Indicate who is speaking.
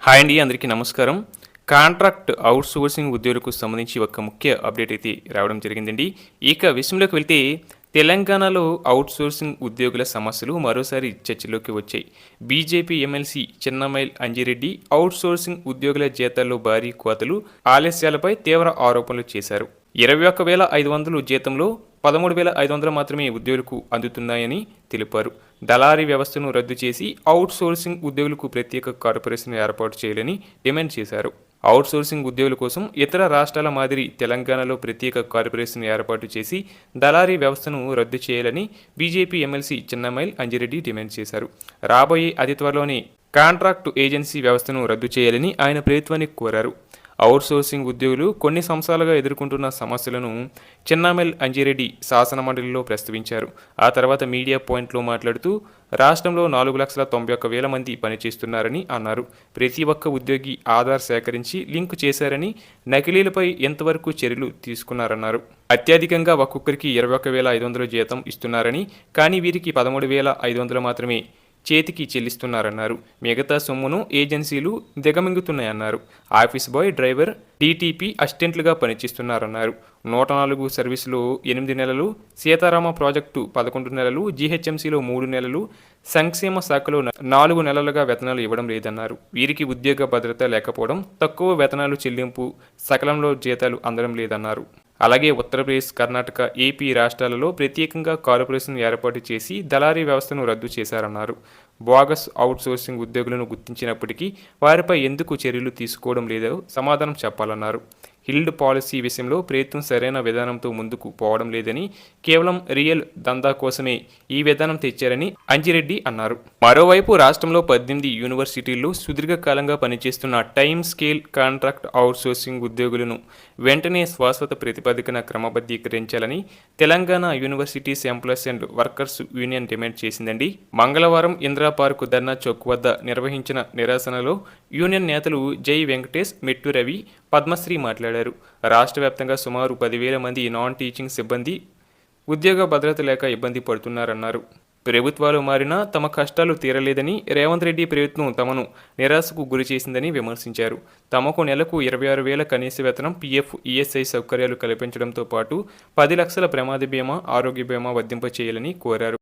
Speaker 1: Hi అండి, అందరికీ నమస్కారం. కాంట్రాక్ట్ అవుట్‌సోర్సింగ్ ఉద్యోగులకు సంబంధించి ఒక ముఖ్య అప్డేట్ అయితే రావడం జరిగిందండి. ఇక విషయంలోకి వెళ్తే తెలంగాణలో అవుట్‌సోర్సింగ్ ఉద్యోగుల సమస్యలు మరోసారి చర్చలోకి వచ్చాయి. BJP MLC Chennamaneni Anji Reddy outsourcing ఉద్యోగుల జీతాల్లో భారీ కోతలు, ఆలస్యాలపై తీవ్ర ఆరోపణలు చేశారు. 21,500 జీతంలో 13,500 మాత్రమే ఉద్యోగులకు అందుతున్నాయని తెలిపారు. దళారీ వ్యవస్థను రద్దు చేసి అవుట్‌సోర్సింగ్ ఉద్యోగులకు ప్రత్యేక కార్పొరేషన్ ఏర్పాటు చేయాలని డిమాండ్ చేశారు. అవుట్‌సోర్సింగ్ ఉద్యోగుల కోసం ఇతర రాష్ట్రాల మాదిరి తెలంగాణలో ప్రత్యేక కార్పొరేషన్ ఏర్పాటు చేసి దళారీ వ్యవస్థను రద్దు చేయాలని BJP MLC Chennamaneni Anji Reddy demand చేశారు. రాబోయే అతి త్వరలోనే కాంట్రాక్టు ఏజెన్సీ వ్యవస్థను రద్దు చేయాలని ఆయన ప్రభుత్వాన్ని కోరారు. అవుట్‌సోర్సింగ్ ఉద్యోగులు కొన్ని సంవత్సరాలుగా ఎదుర్కొంటున్న సమస్యలను చెన్నమనేని అంజిరెడ్డి శాసనమండలిలో ప్రస్తావించారు. ఆ తర్వాత మీడియా పాయింట్లో మాట్లాడుతూ రాష్ట్రంలో 4,91,000 మంది పనిచేస్తున్నారని అన్నారు. ప్రతి ఒక్క ఉద్యోగి ఆధార్ సేకరించి లింకు చేశారని, నకిలీలపై ఎంతవరకు చర్యలు తీసుకున్నారన్నారు. అత్యధికంగా ఒక్కొక్కరికి 21,500 జీతం ఇస్తున్నారని, కానీ వీరికి 13,500 మాత్రమే చేతికి చెల్లిస్తున్నారన్నారు. మిగతా సొమ్మును ఏజెన్సీలు దిగమింగుతున్నాయన్నారు. ఆఫీస్ బాయ్, డ్రైవర్, డీటీపీ అసిస్టెంట్లుగా పనిచేస్తున్నారన్నారు. 104 సర్వీసులో 8 నెలలు, సీతారామ ప్రాజెక్టు 11 నెలలు, జీహెచ్ఎంసీలో 3 నెలలు, సంక్షేమ శాఖలో 4 నెలలుగా వేతనాలు ఇవ్వడం లేదన్నారు. వీరికి ఉద్యోగ భద్రత లేకపోవడం, తక్కువ వేతనాలు చెల్లింపు, సకాలంలో జీతాలు అందడం లేదన్నారు. అలాగే ఉత్తరప్రదేశ్, కర్ణాటక, ఏపీ రాష్ట్రాలలో ప్రత్యేకంగా కార్పొరేషన్ ఏర్పాటు చేసి దళారీ వ్యవస్థను రద్దు చేశారన్నారు. బోగస్ అవుట్‌సోర్సింగ్ ఉద్యోగులను గుర్తించినప్పటికీ వారిపై ఎందుకు చర్యలు తీసుకోవడం లేదో సమాధానం చెప్పాలన్నారు. హిల్డ్ పాలసీ విషయంలో ప్రభుత్వం సరైన విధానంతో ముందుకు పోవడం లేదని, కేవలం రియల్ దందా కోసమే ఈ విధానం తెచ్చారని అంజిరెడ్డి అన్నారు. మరోవైపు రాష్ట్రంలో 18 యూనివర్సిటీల్లో సుదీర్ఘకాలంగా పనిచేస్తున్న టైమ్ స్కేల్ కాంట్రాక్ట్ అవుట్‌సోర్సింగ్ ఉద్యోగులను వెంటనే శాశ్వత ప్రాతిపదికన క్రమబద్ధీకరించాలని Telangana universities employees and workers union demand చేసిందండి. మంగళవారం ఇందిరా పార్క్ ధర్నా చౌక్ వద్ద నిర్వహించిన నిరసనలో యూనియన్ నేతలు జై వెంకటేష్, మెట్టు రవి, పద్మశ్రీ మాట్లాడారు. రాష్ట్ర వ్యాప్తంగా సుమారు 10,000 మంది నాన్ టీచింగ్ సిబ్బంది ఉద్యోగ భద్రత లేక ఇబ్బంది పడుతున్నారన్నారు. ప్రభుత్వాలు మారినా తమ కష్టాలు తీరలేదని, రేవంత్ రెడ్డి ప్రభుత్వం తమను నిరాశకు గురి చేసిందని విమర్శించారు. తమకు నెలకు 26,000 కనీస వేతనం, పీఎఫ్, ఈఎస్ఐ సౌకర్యాలు కల్పించడంతో పాటు 10 లక్షల ప్రమాద బీమా, ఆరోగ్య బీమా వర్తింపచేయాలని కోరారు.